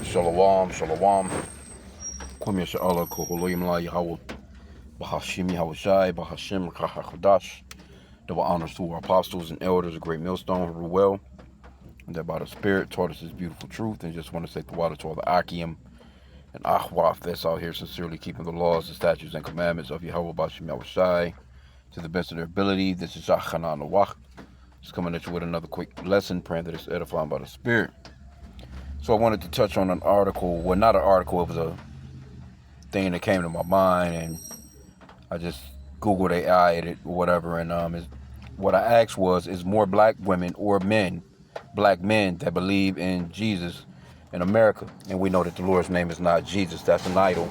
Shalom, shalom. Kwame Sha'ala, Koholoyim La Yahweh, Bahashim Yahushai, Bahashim Kahakadash. Double honors to our apostles and elders, a great millstone, Ruel, and that by the Spirit taught us His beautiful truth. And just want to say the water to all the H.I.M and Ahwaf that's out here sincerely keeping the laws, the statutes, and commandments of Yahweh Bahashim Yahushai to the best of their ability. This is Shachana Nawach. Just coming at you with another quick lesson, praying that it's edifying by the Spirit. So I wanted to touch on an article, well, not an article, it was a thing that came to my mind, and I just Googled AI it or whatever, and what I asked was, is more black women or men, black men that believe in Jesus in America? And we know that the Lord's name is not Jesus, that's an idol.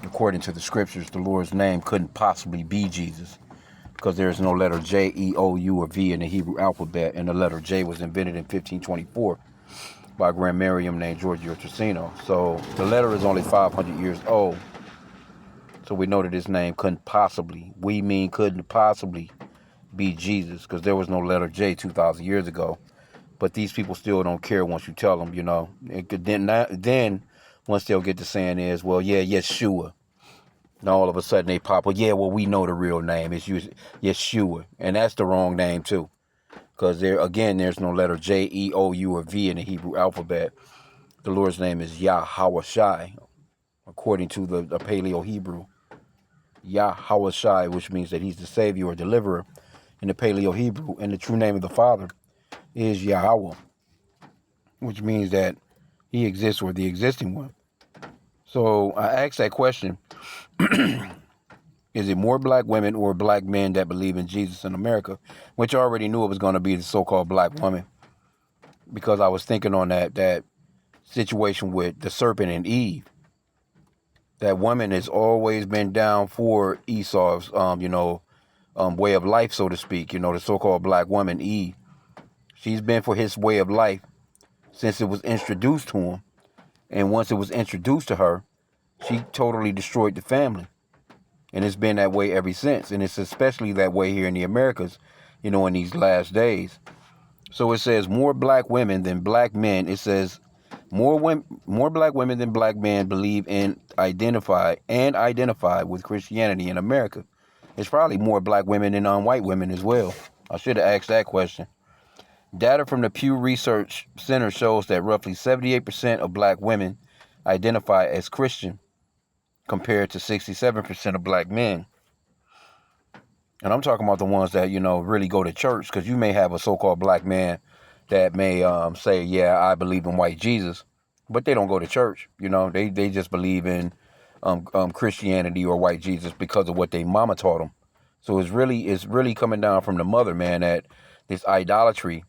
According to the scriptures, the Lord's name couldn't possibly be Jesus because there is no letter J, E, O, U, or V in the Hebrew alphabet, and the letter J was invented in 1524 by a grammarian named Giorgio Trissino. So the letter is only 500 years old. So we know that his name couldn't possibly be Jesus, because there was no letter J 2,000 years ago. But these people still don't care once you tell them, Then once they'll get to saying is, well, yeah, Yeshua. And all of a sudden they pop, well, yeah, well, we know the real name. It's Yeshua. And that's the wrong name too. Because there's no letter J, E, O, U, or V in the Hebrew alphabet. The Lord's name is Yahweh, according to the Paleo-Hebrew. Yahweh, which means that He's the Savior or Deliverer in the Paleo-Hebrew. And the true name of the Father is Yahweh, which means that He exists, or the existing one. So I asked that question, is it more black women or black men that believe in Jesus in America? Which I already knew it was going to be the so-called black woman, because I was thinking on that situation with the serpent and Eve. That woman has always been down for Esau's, way of life, so to speak. The so-called black woman, Eve. She's been for his way of life since it was introduced to him. And once it was introduced to her, she totally destroyed the family. And it's been that way ever since. And it's especially that way here in the Americas, in these last days. So it says more black women than black men. It says more black women than black men believe in identify with Christianity in America. It's probably more black women than white women as well. I should have asked that question. Data from the Pew Research Center shows that roughly 78% of black women identify as Christian, compared to 67% of black men. And I'm talking about the ones that, really go to church, because you may have a so-called black man that may say, yeah, I believe in white Jesus, but they don't go to church. They just believe in Christianity or white Jesus because of what their mama taught them. So it's really coming down from the mother, man, that this idolatry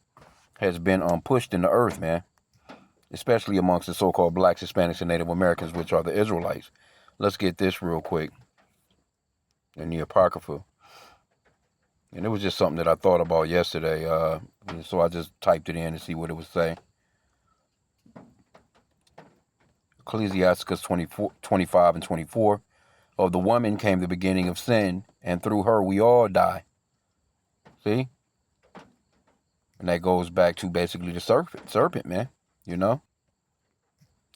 has been pushed in the earth, man, especially amongst the so-called blacks, Hispanics, and Native Americans, which are the Israelites. Let's get this real quick in the Apocrypha. And it was just something that I thought about yesterday, so I just typed it in to see what it would say. Ecclesiasticus 25 and 24. Of the woman came the beginning of sin, and through her we all die. See? And that goes back to basically the serpent, man,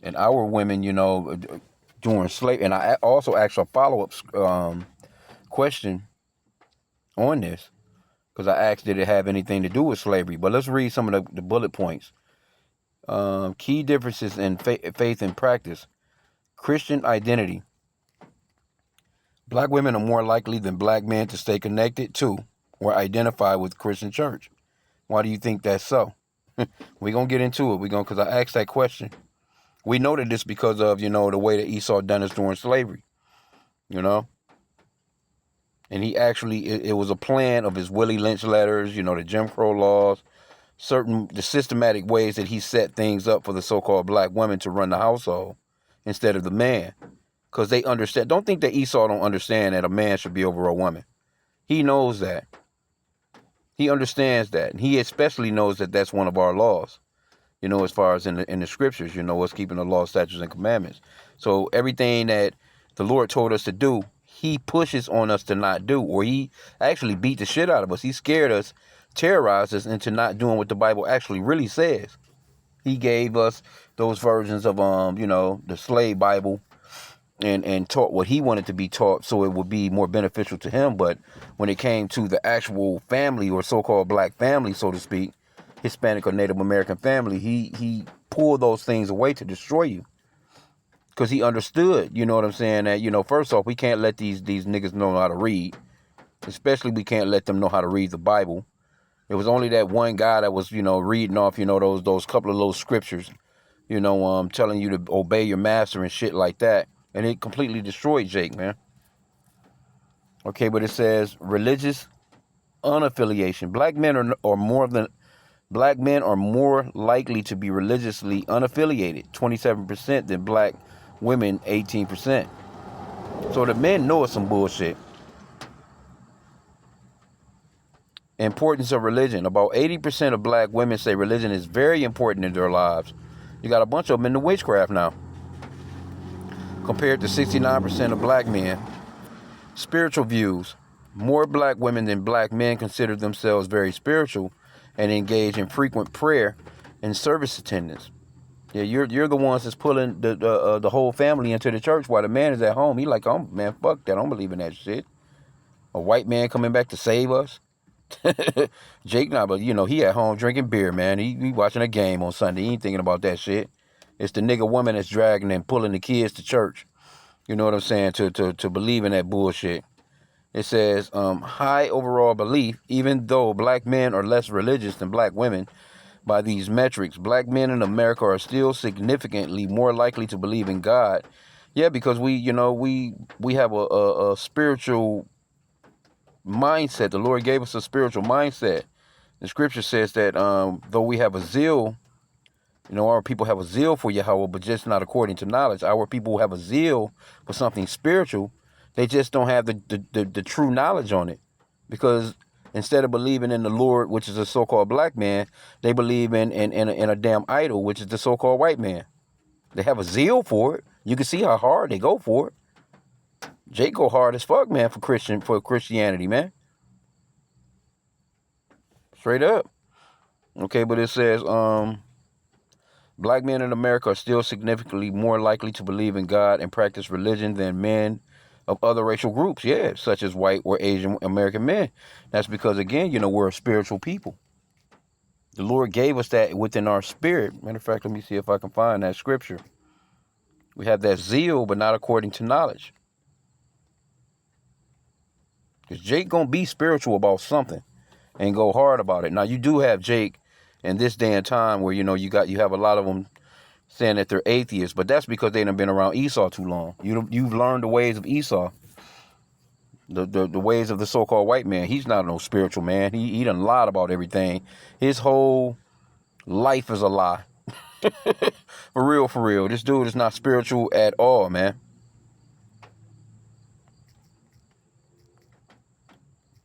And our women, during slavery, and I also asked a follow-up question on this, because I asked, did it have anything to do with slavery? But let's read some of the bullet points. Key differences in faith and practice. Christian identity. Black women are more likely than black men to stay connected to or identify with Christian church. Why do you think that's so? We're going to get into it. Because I asked that question. We know that this because of, the way that Esau done us during slavery, And he actually, it was a plan of his Willie Lynch letters, the Jim Crow laws, the systematic ways that he set things up for the so-called black women to run the household instead of the man. Because they understand. Don't think that Esau don't understand that a man should be over a woman. He knows that. He understands that. And he especially knows that that's one of our laws. As far as in the scriptures, what's keeping the law, statutes, and commandments. So everything that the Lord told us to do, He pushes on us to not do, or He actually beat the shit out of us. He scared us, terrorized us into not doing what the Bible actually really says. He gave us those versions of the slave Bible and taught what he wanted to be taught so it would be more beneficial to him. But when it came to the actual family or so-called black family, so to speak, Hispanic or Native American family, he pulled those things away to destroy you. Because he understood, you know what I'm saying, that, first off, we can't let these niggas know how to read. Especially we can't let them know how to read the Bible. It was only that one guy that was, reading off, those couple of little scriptures, telling you to obey your master and shit like that. And it completely destroyed Jake, man. Okay, but it says religious unaffiliation. Black men are more likely to be religiously unaffiliated, 27%, than black women, 18%. So the men know it's some bullshit. Importance of religion. About 80% of black women say religion is very important in their lives. You got a bunch of them into witchcraft now. Compared to 69% of black men. Spiritual views. More black women than black men consider themselves very spiritual and engage in frequent prayer and service attendance. Yeah, you're the ones that's pulling the whole family into the church while the man is at home. He like, oh man, fuck that. I don't believe in that shit. A white man coming back to save us. Jake now, but he at home drinking beer, man. He watching a game on Sunday. He ain't thinking about that shit. It's the nigga woman that's dragging and pulling the kids to church. You know what I'm saying? To believe in that bullshit. It says high overall belief, even though black men are less religious than black women. By these metrics, black men in America are still significantly more likely to believe in God. Yeah, because we have a spiritual mindset. The Lord gave us a spiritual mindset. The scripture says that though we have a zeal, our people have a zeal for Yahweh, but just not according to knowledge. Our people have a zeal for something spiritual. They just don't have the true knowledge on it. Because instead of believing in the Lord, which is a so-called black man, they believe in a damn idol, which is the so-called white man. They have a zeal for it. You can see how hard they go for it. Jake go hard as fuck, man, for Christianity, man. Straight up. Okay, but it says, black men in America are still significantly more likely to believe in God and practice religion than men of other racial groups, yeah, such as white or Asian American men. That's because, again, we're a spiritual people. The Lord gave us that within our spirit. Matter of fact, let me see if I can find that scripture. We have that zeal, but not according to knowledge. Because Jake gonna be spiritual about something and go hard about it. Now, you do have Jake in this day and time where, you have a lot of them saying that they're atheists, but that's because they done been around Esau too long. You've learned the ways of Esau, the ways of the so-called white man. He's not no spiritual man. He done lied about everything. His whole life is a lie. For real, for real. This dude is not spiritual at all, man.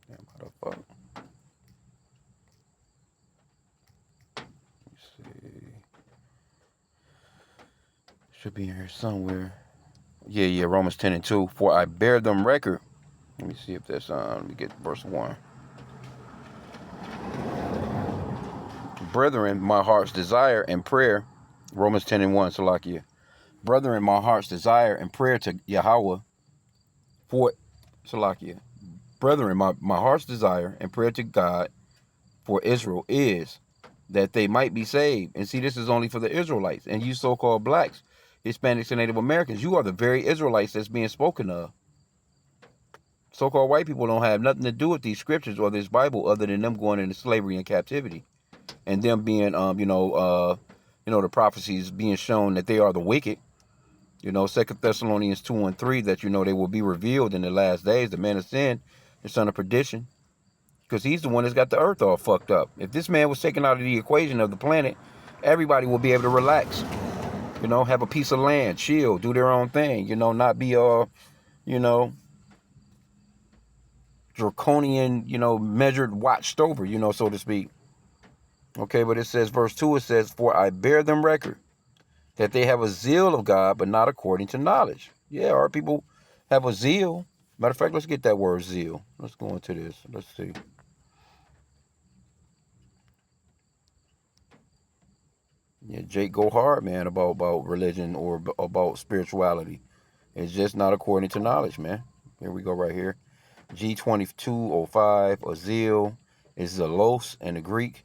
Damn, how the fuck? Let me see. Should be in here somewhere. Yeah, Romans 10:2. For I bear them record. Let me see if that's let me get verse 1. Brethren, my heart's desire and prayer. Romans 10:1, Salakia. Brethren, my heart's desire and prayer to Yahweh for Salakia. Brethren, my heart's desire and prayer to God for Israel is that they might be saved. And see, this is only for the Israelites. And you so-called blacks, Hispanics, and Native Americans, you are the very Israelites that's being spoken of. So-called white people don't have nothing to do with these scriptures or this Bible other than them going into slavery and captivity. And them being, the prophecies being shown that they are the wicked. 2 Thessalonians 2:3, that, they will be revealed in the last days, the man of sin, the son of perdition. Because he's the one that's got the earth all fucked up. If this man was taken out of the equation of the planet, everybody will be able to relax. Have a piece of land, chill, do their own thing. Not be draconian, measured, watched over, so to speak. Okay, but it says, verse 2, it says, for I bear them record that they have a zeal of God, but not according to knowledge. Yeah, our people have a zeal. Matter of fact, let's get that word zeal. Let's go into this. Let's see. Yeah, Jake go hard, man, about religion or about spirituality. It's just not according to knowledge, man. Here we go right here. G2205, a zeal is zelos in the Greek.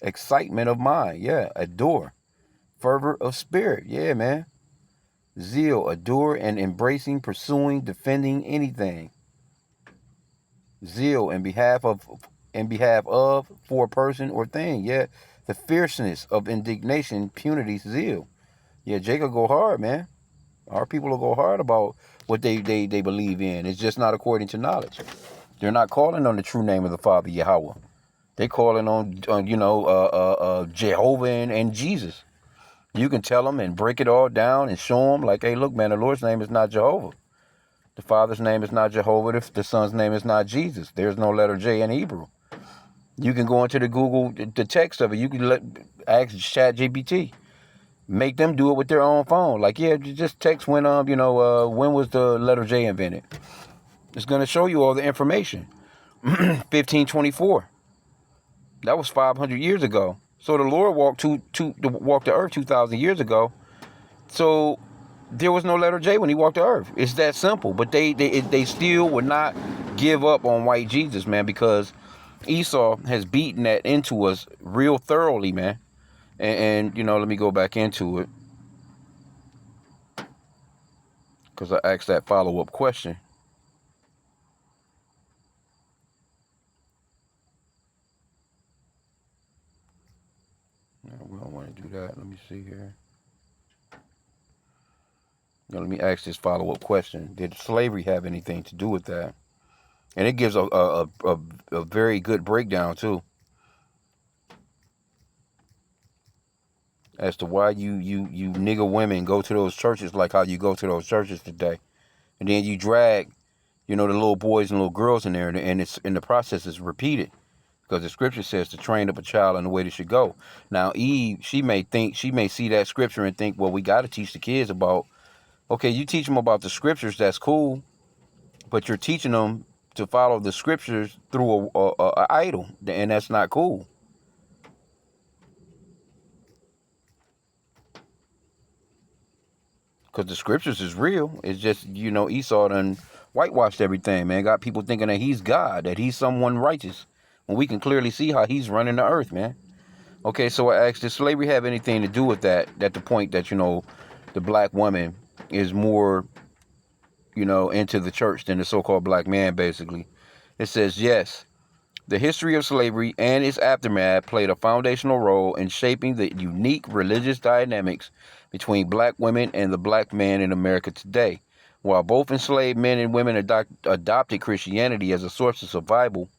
Excitement of mind, yeah. Adore. Fervor of spirit, yeah, man. Zeal, adore and embracing, pursuing, defending anything. Zeal in behalf of for a person or thing, yeah. The fierceness of indignation, punity, zeal. Yeah, Jacob go hard, man. Our people will go hard about what they believe in. It's just not according to knowledge. They're not calling on the true name of the Father, Yahweh. They calling on Jehovah and Jesus. You can tell them and break it all down and show them like, hey, look, man, the Lord's name is not Jehovah. The Father's name is not Jehovah. The Son's name is not Jesus. There's no letter J in Hebrew. You can go into the Google, the text of it. You can ask ChatGPT. Make them do it with their own phone. Like, yeah, just text when when was the letter J invented? It's gonna show you all the information. 1524. That was 500 years ago. So the Lord walked the earth 2,000 years ago. So there was no letter J when he walked the earth. It's that simple. But they still would not give up on white Jesus, man, because Esau has beaten that into us real thoroughly, man. And let me go back into it because I asked that follow-up question. No, we don't want to do that. Let me see here. Let me ask this follow-up question. Did slavery have anything to do with that? And it gives a very good breakdown, too, as to why you nigger women go to those churches like how you go to those churches today. And then you drag, the little boys and little girls in there, and it's in the process is repeated. Because the scripture says to train up a child in the way they should go. Now, Eve, she may see that scripture and think, well, we got to teach the kids about, okay, you teach them about the scriptures, that's cool, but you're teaching them to follow the scriptures through a idol, and that's not cool. Because the scriptures is real. It's just, Esau done whitewashed everything, man. Got people thinking that he's God, that he's someone righteous. When we can clearly see how he's running the earth, man. Okay, so I asked, does slavery have anything to do with that? At the point that, the black woman is more, into the church than the so-called black man, basically. It says, yes, the history of slavery and its aftermath played a foundational role in shaping the unique religious dynamics between black women and the black man in America today. While both enslaved men and women adopted Christianity as a source of survival,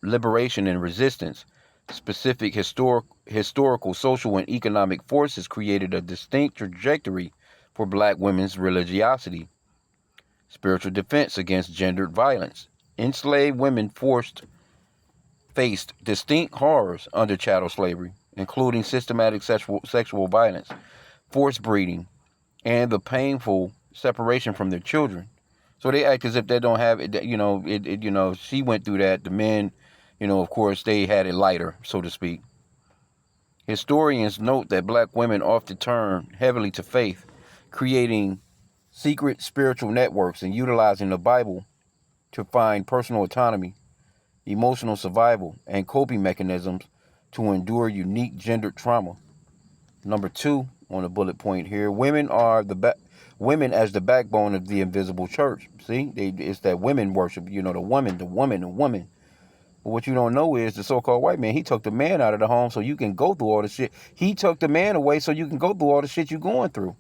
liberation, and resistance, specific historical, social, and economic forces created a distinct trajectory for black women's religiosity, spiritual defense against gendered violence. Enslaved women faced distinct horrors under chattel slavery, including systematic sexual violence, forced breeding, and the painful separation from their children. So they act as if they don't have it. She went through that. The men, of course, they had it lighter, so to speak. Historians note that black women often turn heavily to faith, creating secret spiritual networks and utilizing the Bible to find personal autonomy, emotional survival, and coping mechanisms to endure unique gendered trauma. Number 2 on the bullet point here: women as the backbone of the invisible church. See, it's that women worship. The woman, the woman, the woman. But what you don't know is the so-called white man. He took the man out of the home so you can go through all the shit. He took the man away so you can go through all the shit you're going through.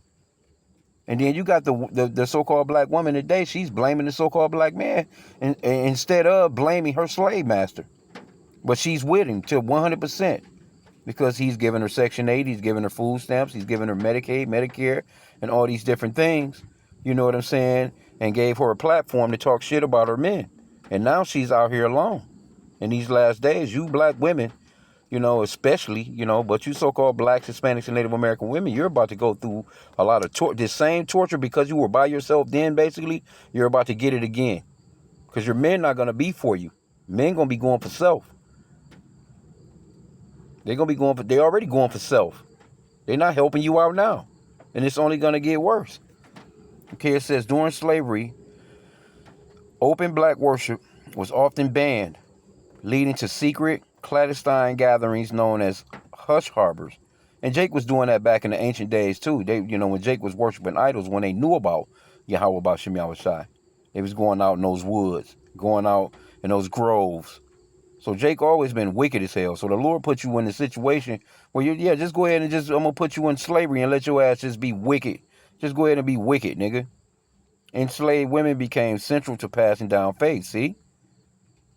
And then you got the so-called black woman today. She's blaming the so-called black man instead of blaming her slave master. But she's with him to 100% because he's giving her Section 8, he's giving her food stamps, he's giving her Medicaid, Medicare, and all these different things. You know what I'm saying? And gave her a platform to talk shit about her men. And now she's out here alone. In these last days, you black women, especially, but you so-called blacks, Hispanics, and Native American women, you're about to go through a lot of this same torture because you were by yourself then, basically. You're about to get it again because your men not going to be for you. Men gonna be going for self. They already going for self. They're not helping you out now. And it's only gonna get worse. Okay, it says during slavery, open black worship was often banned, leading to secret, clandestine gatherings known as hush harbors. And Jake was doing that back in the ancient days too. When Jake was worshiping idols, when they knew about Yahweh, about Shem Yahushai, they was going out in those woods, going out in those groves. So Jake always been wicked as hell. So the Lord put you in a situation where just go ahead and I'm gonna put you in slavery and let your ass just be wicked. Just go ahead and be wicked, nigga. Enslaved women became central to passing down faith, see?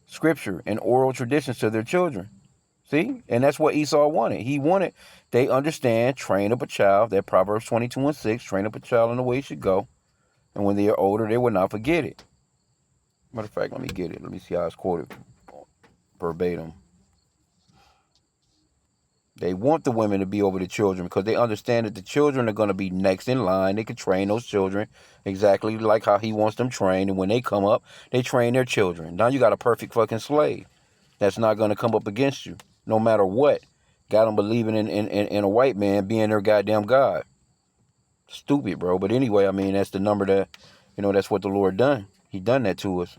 Scripture and oral traditions to their children. See? And that's what Esau wanted. They understand, train up a child, that Proverbs 22:6, train up a child in the way he should go. And when they are older, they will not forget it. Matter of fact, let me get it. Let me see how it's quoted verbatim. They want the women to be over the children because they understand that the children are going to be next in line. They can train those children exactly like how he wants them trained. And when they come up, they train their children. Now you got a perfect fucking slave that's not going to come up against you no matter what. Got them believing in a white man being their goddamn God. Stupid, bro. But anyway, I mean, that's the number that's what the Lord done. He done that to us.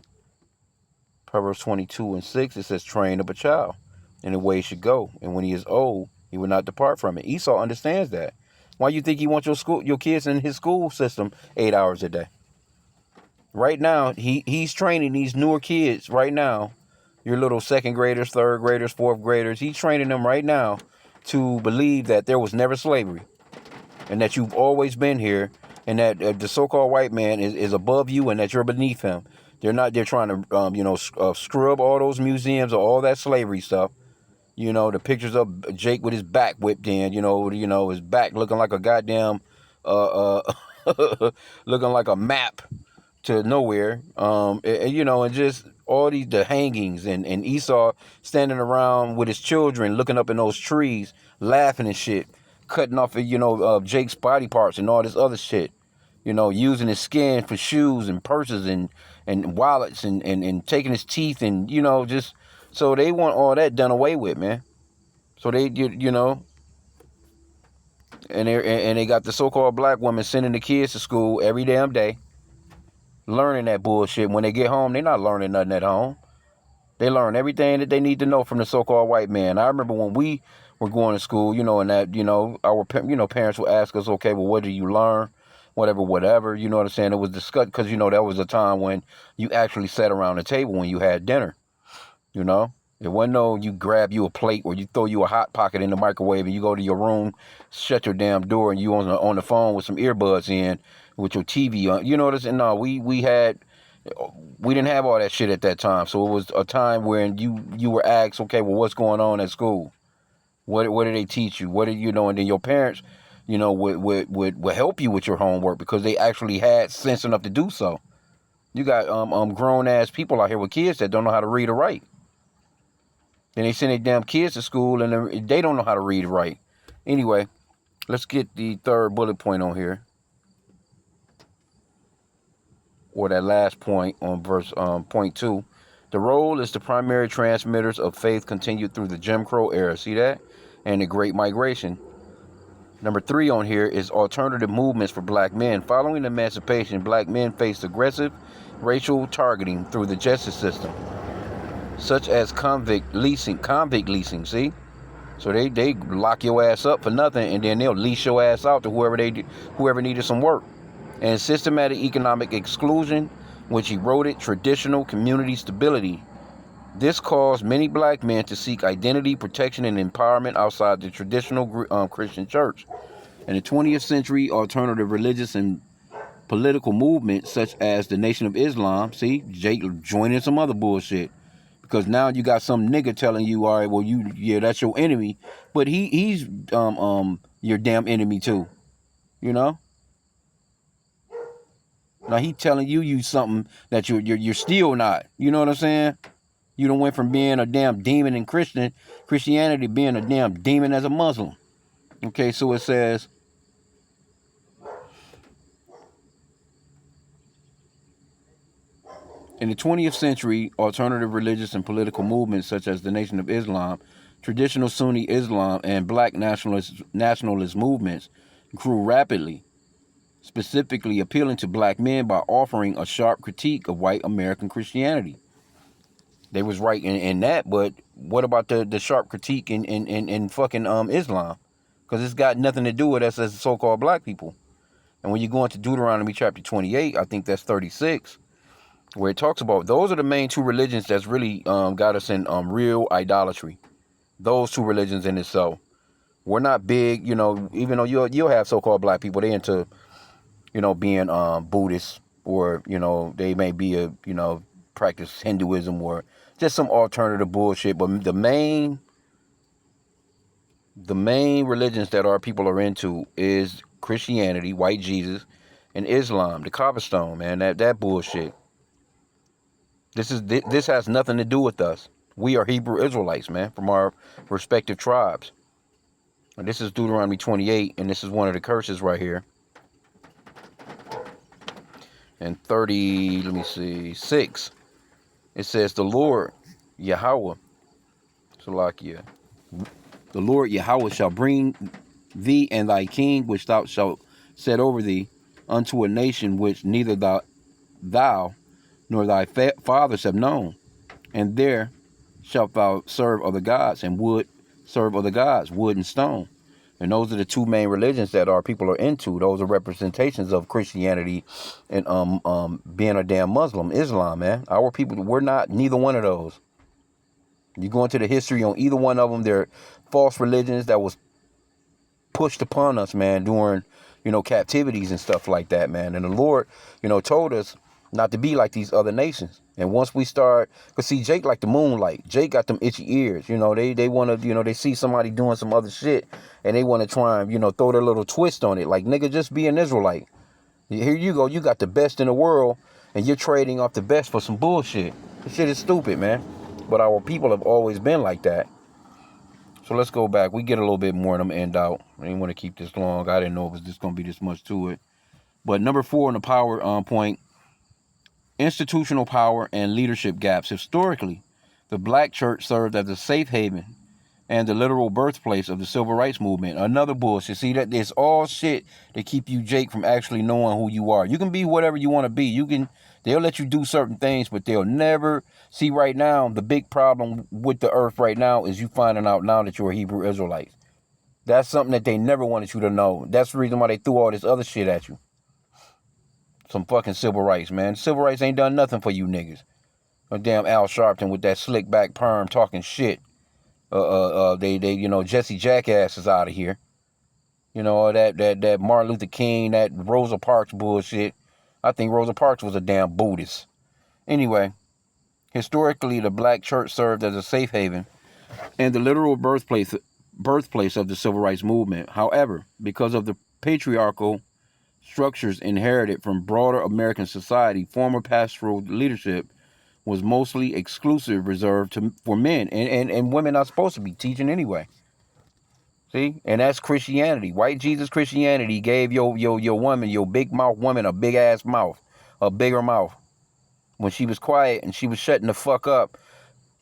Proverbs 22:6, it says, train up a child in the way he should go. And when he is old, he will not depart from it. Esau understands that. Why you think he wants your kids in his school system 8 hours a day? Right now, he's training these newer kids right now, your little second graders, third graders, fourth graders. He's training them right now to believe that there was never slavery and that you've always been here and that the so-called white man is above you and that you're beneath him. They're trying to scrub all those museums of all that slavery stuff. The pictures of Jake with his back whipped in, his back looking like a goddamn looking like a map to nowhere. And just all the hangings and Esau standing around with his children looking up in those trees, laughing and shit, cutting off Jake's body parts and all this other shit. Using his skin for shoes and purses and wallets and taking his teeth and just so they want all that done away with, man. So they and they got the so-called black women sending the kids to school every damn day, learning that bullshit. When they get home, they're not learning nothing at home. They learn everything that they need to know from the so-called white man. I remember when we were going to school, and that, our parents would ask us, okay, well, what do you learn? Whatever, you know what I'm saying? It was discussed because, that was a time when you actually sat around the table when you had dinner, It wasn't no you grab you a plate or you throw you a Hot Pocket in the microwave and you go to your room, shut your damn door, and you on the phone with some earbuds in with your TV on. You know what I'm saying? No, we didn't have all that shit at that time. So it was a time when you were asked, okay, well, what's going on at school? What do they teach you? What do you know? And then your parents, would help you with your homework because they actually had sense enough to do so. You got grown ass people out here with kids that don't know how to read or write. And they send their damn kids to school and they don't know how to read or write. Anyway, let's get the third bullet point on here. Or that last point on verse point 2. The role is the primary transmitters of faith continued through the Jim Crow era. See that? And the Great Migration. Number 3 on here is alternative movements for black men. Following emancipation, black men faced aggressive racial targeting through the justice system, such as convict leasing, see? So they lock your ass up for nothing and then they'll lease your ass out to whoever needed some work. And systematic economic exclusion, which eroded traditional community stability. This caused many black men to seek identity, protection, and empowerment outside the traditional Christian church. In the 20th century, alternative religious and political movements such as the Nation of Islam, see, Jake joining some other bullshit. Because now you got some nigga telling you, all right, well, that's your enemy. But he's your damn enemy too, you know? Now he telling you something that you're still not. You know what I'm saying? You done went from being a damn demon in Christianity being a damn demon as a Muslim. Okay, so it says, In the 20th century, alternative religious and political movements such as the Nation of Islam, traditional Sunni Islam, and black nationalist movements grew rapidly, specifically appealing to black men by offering a sharp critique of white American Christianity. They was right in that, but what about the sharp critique in fucking Islam? Because it's got nothing to do with us as so-called black people. And when you go into Deuteronomy chapter 28, I think that's 36, where it talks about those are the main two religions that's really got us in real idolatry. Those two religions in itself. We're not big, even though you'll have so-called black people, they into, being Buddhist, or, they may be practice Hinduism or just some alternative bullshit. But the main religions that our people are into is Christianity, white Jesus, and Islam, the cobblestone, man, that bullshit. This has nothing to do with us. We are Hebrew Israelites, man, from our respective tribes. And this is Deuteronomy 28, and this is one of the curses right here. And 6, it says, the Lord Yahweh, Salakia, the Lord Yahweh shall bring thee and thy king, which thou shalt set over thee, unto a nation which neither thou nor thy fathers have known. And there shalt thou serve other gods, and serve other gods, wood and stone. And those are the two main religions that our people are into. Those are representations of Christianity and being a damn Muslim, Islam, man. Our people, we're not neither one of those. You go into the history on either one of them, they're false religions that was pushed upon us, man, during, captivities and stuff like that, man. And the Lord, told us not to be like these other nations. And once we start, because see, Jake like the moonlight. Jake got them itchy ears. They want to, they see somebody doing some other shit, and they want to try and, throw their little twist on it. Like, nigga, just be an Israelite. Here you go. You got the best in the world, and you're trading off the best for some bullshit. This shit is stupid, man. But our people have always been like that. So let's go back. We get a little bit more and I'm end out. I didn't want to keep this long. I didn't know it was just going to be this much to it. But number 4 on the power point, institutional power and leadership gaps. Historically, the black church served as a safe haven and the literal birthplace of the civil rights movement. Another bullshit. See, that there's all shit to keep you, Jake, from actually knowing who you are. You can be whatever you want to be. They'll let you do certain things, but they'll never see. Right now, the big problem with the earth right now is you finding out now that you're a Hebrew Israelite. That's something that they never wanted you to know. That's the reason why they threw all this other shit at you. Some fucking civil rights, man. Civil rights ain't done nothing for you niggas. A damn Al Sharpton with that slick back perm talking shit. Jesse Jackass is out of here. That Martin Luther King, that Rosa Parks bullshit. I think Rosa Parks was a damn Buddhist. Anyway, historically, the black church served as a safe haven and the literal birthplace of the civil rights movement. However, because of the patriarchal structures inherited from broader American society, former pastoral leadership was mostly exclusive, reserved for men, and women are supposed to be teaching anyway. See, and that's Christianity. White Jesus Christianity gave your woman, your big mouth woman, a big ass mouth, a bigger mouth. When she was quiet and she was shutting the fuck up,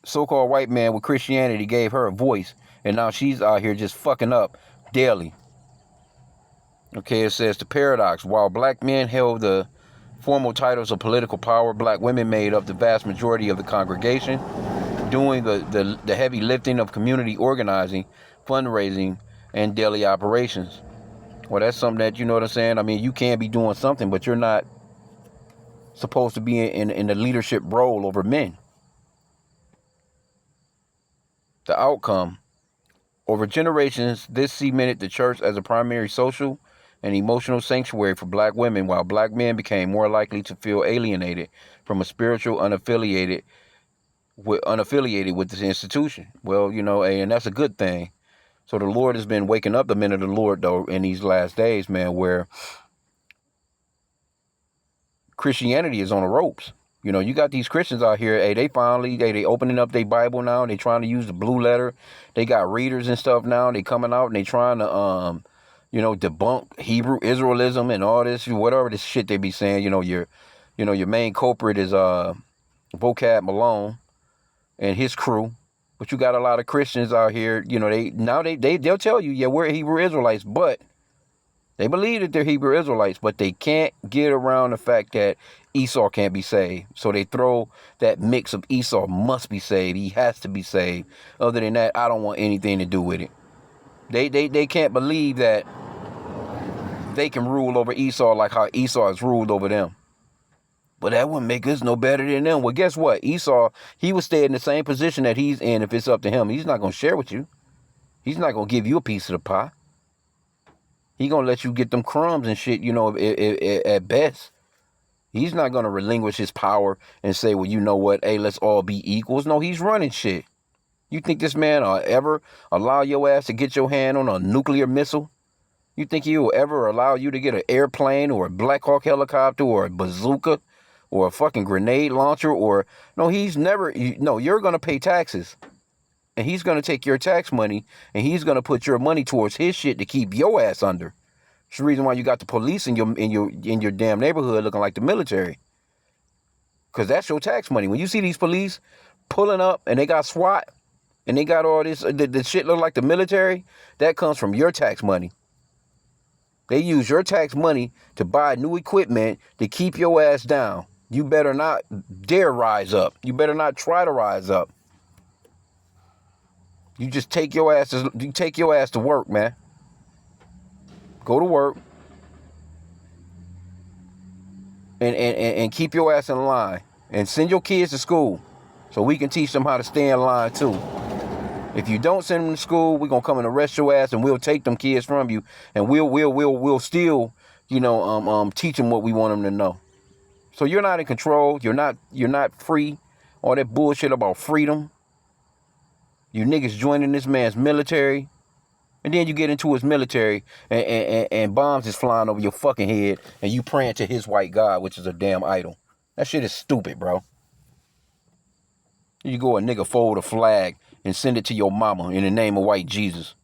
so-called white man with Christianity gave her a voice, and now she's out here just fucking up daily. Okay, it says the paradox. While black men held the formal titles of political power, black women made up the vast majority of the congregation, doing the heavy lifting of community organizing, fundraising, and daily operations. Well, that's something that, you know what I'm saying? I mean, you can be doing something, but you're not supposed to be in a leadership role over men. The outcome. Over generations, this cemented the church as a primary social and emotional sanctuary for black women, while black men became more likely to feel alienated from a spiritual unaffiliated with this institution. Well, and that's a good thing. So the Lord has been waking up the men of the Lord, though, in these last days, man, where Christianity is on the ropes. You got these Christians out here, hey, they opening up their Bible now. They trying to use the blue letter. They got readers and stuff now. They coming out and they trying to, debunk Hebrew Israelism and all this, whatever this shit they be saying. Your main culprit is, Vocab Malone and his crew. But you got a lot of Christians out here, they'll tell you, yeah, we're Hebrew Israelites, but they believe that they're Hebrew Israelites, but they can't get around the fact that Esau can't be saved. So they throw that mix of Esau must be saved. He has to be saved. Other than that, I don't want anything to do with it. They can't believe that they can rule over Esau like how Esau has ruled over them. But that wouldn't make us no better than them. Well, guess what? Esau, he would stay in the same position that he's in if it's up to him. He's not going to share with you. He's not going to give you a piece of the pie. He going to let you get them crumbs and shit, at best. He's not going to relinquish his power and say, well, you know what? Hey, let's all be equals. No, he's running shit. You think this man will ever allow your ass to get your hand on a nuclear missile? You think he will ever allow you to get an airplane or a Black Hawk helicopter or a bazooka or a fucking grenade launcher? Or no, he's never. No, you're going to pay taxes. And he's going to take your tax money and he's going to put your money towards his shit to keep your ass under. It's the reason why you got the police in your damn neighborhood looking like the military. Because that's your tax money. When you see these police pulling up and they got SWAT and they got all this, the shit look like the military, that comes from your tax money. They use your tax money to buy new equipment to keep your ass down. You better not dare rise up. You better not try to rise up. You just take your ass to work, man. Go to work and keep your ass in line. And send your kids to school so we can teach them how to stay in line too. If you don't send them to school, we're gonna come and arrest your ass and we'll take them kids from you and we'll still, teach them what we want them to know. So you're not in control, you're not free. All that bullshit about freedom. You niggas joining this man's military. And then you get into his military and bombs is flying over your fucking head and you praying to his white God, which is a damn idol. That shit is stupid, bro. You go a nigga fold a flag and send it to your mama in the name of white Jesus.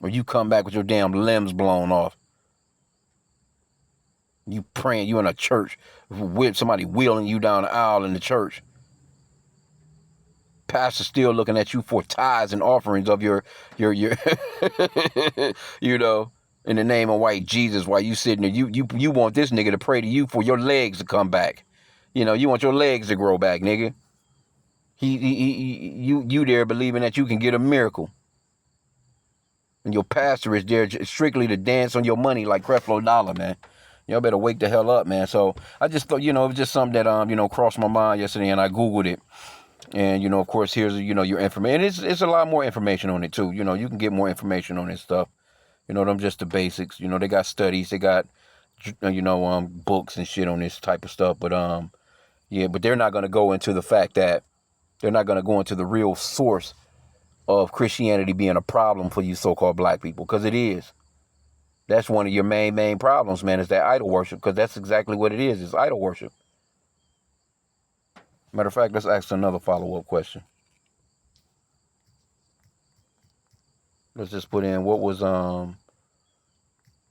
Or you come back with your damn limbs blown off. You praying, you in a church with somebody wheeling you down the aisle in the church. Pastor still looking at you for tithes and offerings of your in the name of white Jesus while you sitting there. You want this nigga to pray to you for your legs to come back. You want your legs to grow back, nigga. You there believing that you can get a miracle. And your pastor is there strictly to dance on your money like Creflo Dollar, man. Y'all better wake the hell up, man. So I just thought, it was just something that crossed my mind yesterday, and I Googled it. And of course, here's your information. And it's a lot more information on it too. You can get more information on this stuff. Them just the basics. They got studies, they got books and shit on this type of stuff. But but they're not gonna go into the fact that they're not gonna go into the real source of Christianity being a problem for you so-called black people, because it is. That's one of your main problems, man, is that idol worship, because that's exactly what it is. It's idol worship. Matter of fact, let's ask another follow-up question. Let's just put in, what was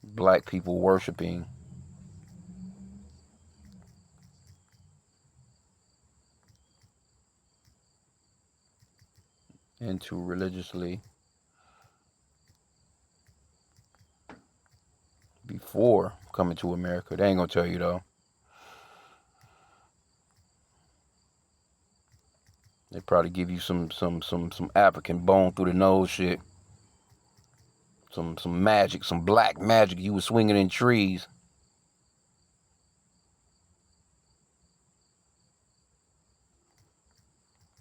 black people worshiping into religiously before coming to America? They ain't gonna tell you though. They probably give you some African bone through the nose shit. Some magic, some black magic. You was swinging in trees.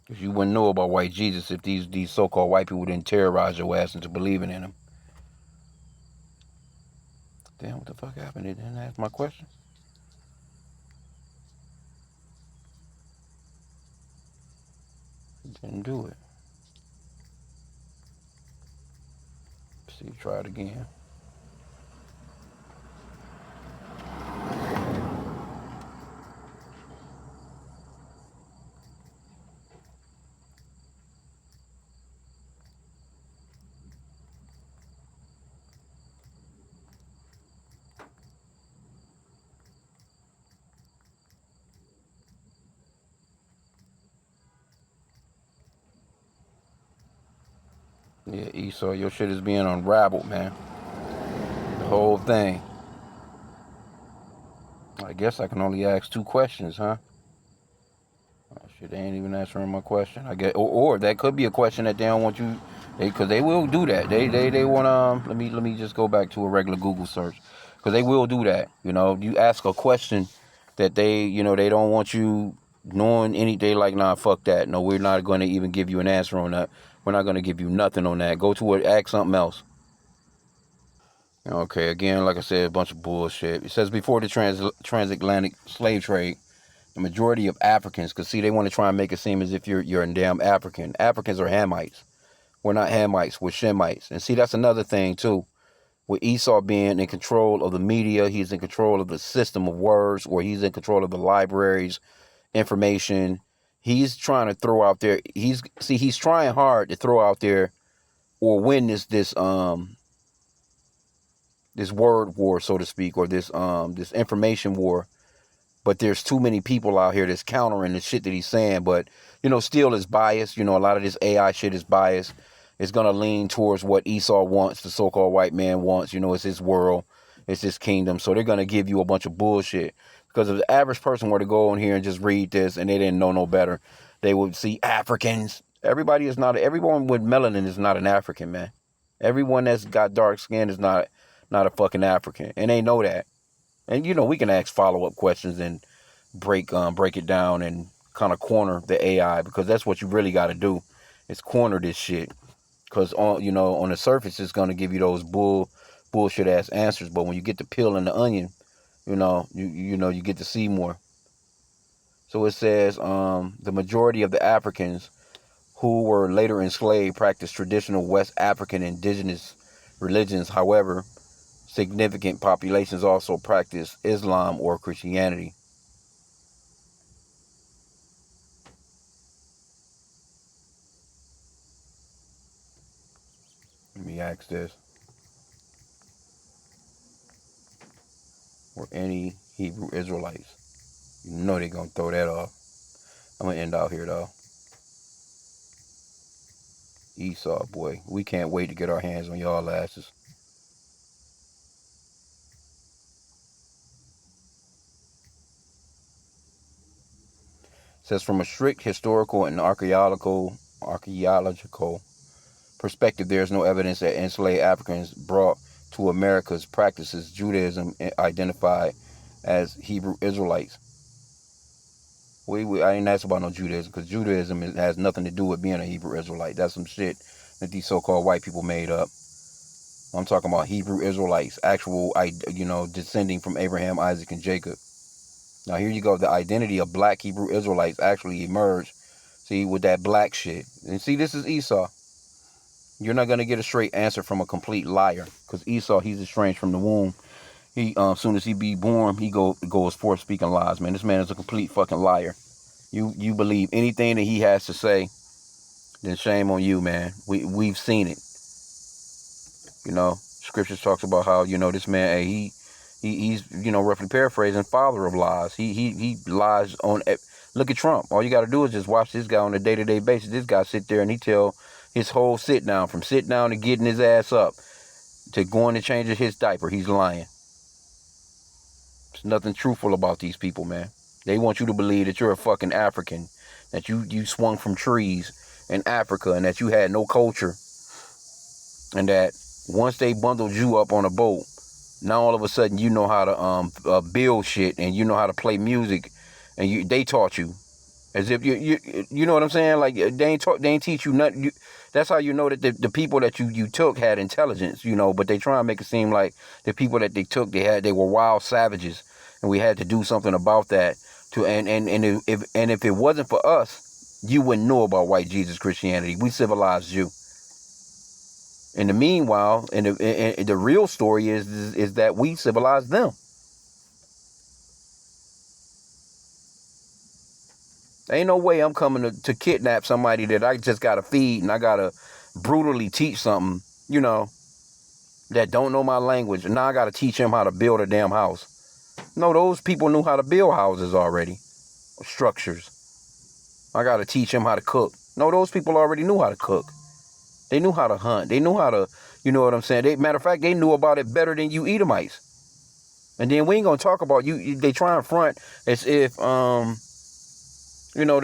Because you wouldn't know about white Jesus if these so-called white people didn't terrorize your ass into believing in him. Damn, what the fuck happened? They didn't ask my question. Didn't do it. See, try it again. Yeah, Esau, your shit is being unraveled, man. The whole thing. I guess I can only ask 2 questions, huh? Oh, shit, they ain't even answering my question. I guess, or that could be a question that they don't want you, because they will do that. They want let me just go back to a regular Google search, because they will do that. You know, you ask a question that they don't want you knowing any. They like, nah, fuck that. No, we're not going to even give you an answer on that. We're not going to give you nothing on that. Go to it, ask something else. Okay, again, like I said, a bunch of bullshit. It says before the transatlantic slave trade, the majority of Africans, because see, they want to try and make it seem as if you're a damn African. Africans are Hamites. We're not Hamites, we're Shemites. And see, that's another thing too. With Esau being in control of the media, he's in control of the system of words, or he's in control of the libraries, information. He's trying to throw out there. He's trying hard to throw out there or win this word war, so to speak, or this information war. But there's too many people out here that's countering the shit that he's saying. But, still is biased. A lot of this AI shit is biased. It's going to lean towards what Esau wants, the so-called white man wants. It's his world. It's his kingdom. So they're going to give you a bunch of bullshit. Because if the average person were to go in here and just read this and they didn't know no better, they would see Africans. Everyone with melanin is not an African, man. Everyone that's got dark skin is not a fucking African. And they know that. And we can ask follow-up questions and break it down and kind of corner the AI, because that's what you really got to do, is corner this shit. Because on the surface it's going to give you those bullshit ass answers, but when you get the peel and the onion, you get to see more. So it says the majority of the Africans who were later enslaved practiced traditional West African indigenous religions. However, significant populations also practice Islam or Christianity. Let me ask this. Were any Hebrew Israelites? You know they're going to throw that off. I'm going to end out here, though. Esau, boy. We can't wait to get our hands on y'all asses. It says, from a strict historical and archaeological perspective, there is no evidence that enslaved Africans brought to America's practices Judaism identified as Hebrew Israelites. I ain't asked about no Judaism, because Judaism has nothing to do with being a Hebrew Israelite. That's some shit that these so-called white people made up. I'm talking about Hebrew Israelites, actual, descending from Abraham, Isaac, and Jacob. Now here you go. The identity of black Hebrew Israelites actually emerged. See, with that black shit. And see, this is Esau. You're not gonna get a straight answer from a complete liar, because Esau, he's estranged from the womb. He, as soon as he be born, he goes forth speaking lies. Man, this man is a complete fucking liar. You believe anything that he has to say, then shame on you, man. We've seen it. Scriptures talks about how this man, hey, he's roughly paraphrasing, father of lies. He lies on. Look at Trump. All you got to do is just watch this guy on a day-to-day basis. This guy sit there and he tell his whole sit down, from sit down to getting his ass up to going to change his diaper. He's lying. There's nothing truthful about these people, man. They want you to believe that you're a fucking African, that you swung from trees in Africa, and that you had no culture, and that once they bundled you up on a boat, now all of a sudden you know how to build shit, and you know how to play music, and they taught you, as if you know what I'm saying? Like they ain't teach you nothing. That's how you know that the people that you took had intelligence, but they try and make it seem like the people that they took, they were wild savages, and we had to do something about that. If it wasn't for us, you wouldn't know about white Jesus Christianity. We civilized you. In the meanwhile, and the real story is that we civilized them. Ain't no way I'm coming to kidnap somebody that I just gotta feed and I gotta brutally teach something, that don't know my language. And now I gotta teach him how to build a damn house. No, those people knew how to build houses already, structures. I gotta teach him how to cook. No, those people already knew how to cook. They knew how to hunt. They knew how to, you know what I'm saying? Matter of fact, they knew about it better than you Edomites. And then we ain't gonna talk about they try and front as if you know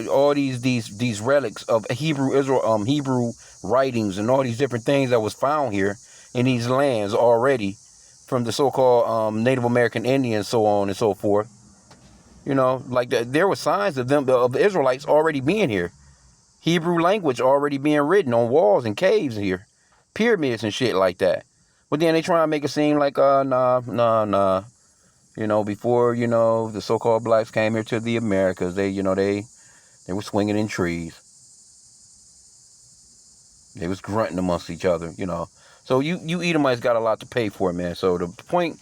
all these relics of Hebrew writings and all these different things that was found here in these lands already from the so-called Native American Indians, so on and so forth. You know, like there were signs of the Israelites already being here. Hebrew language already being written on walls and caves here, pyramids and shit like that. But then they try and make it seem like nah. You know, before, you know, the so-called blacks came here to the Americas, they, you know, they were swinging in trees. They was grunting amongst each other, you know. So you Edomites got a lot to pay for, man. So the point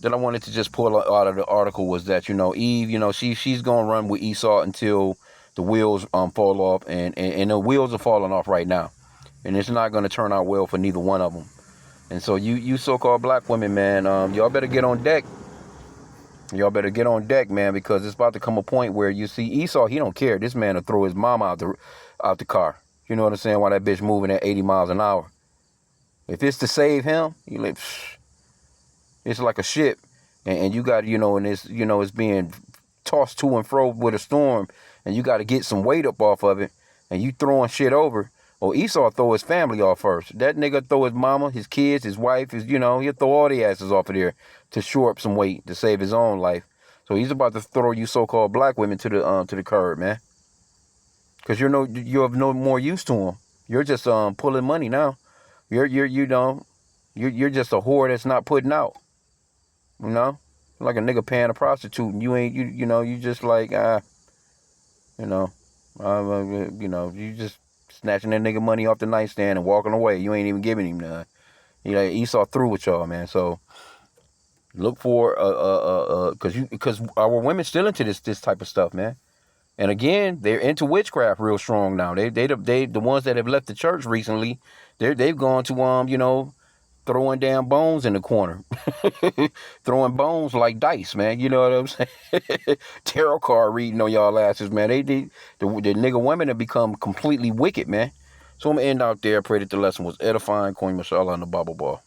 that I wanted to just pull out of the article was that, you know, Eve, you know, she's gonna run with Esau until the wheels fall off, and the wheels are falling off right now, and it's not gonna turn out well for neither one of them. And so you so-called black women, man, y'all better get on deck. Y'all better get on deck, man, because it's about to come a point where you see Esau, he don't care. This man will throw his mama out the car. You know what I'm saying? While that bitch moving at 80 miles an hour. If it's to save him, it's like a ship. And you got, you know, and it's, you know, it's being tossed to and fro with a storm, and you got to get some weight up off of it, and you throwing shit over. Well, Esau throw his family off first. That nigga throw his mama, his kids, his wife, you know, he'll throw all the asses off of there to shore up some weight to save his own life. So he's about to throw you so-called black women to the curb, man. Cause you have no more use to him. You're just pulling money now. You're just a whore that's not putting out. You know, like a nigga paying a prostitute, and you know, you just like you know, you know, you just snatching that nigga money off the nightstand and walking away. You ain't even giving him none. You know, Esau through with y'all, man. So look for because our women still into this type of stuff, man. And again, they're into witchcraft real strong now. They the ones that have left the church recently, they've gone to you know, throwing damn bones in the corner. Throwing bones like dice, man. You know what I'm saying? Tarot card reading on y'all asses, man. The nigga women have become completely wicked, man. So I'm going to end out there. I pray that the lesson was edifying. Queen Michelle on the Bible Ball.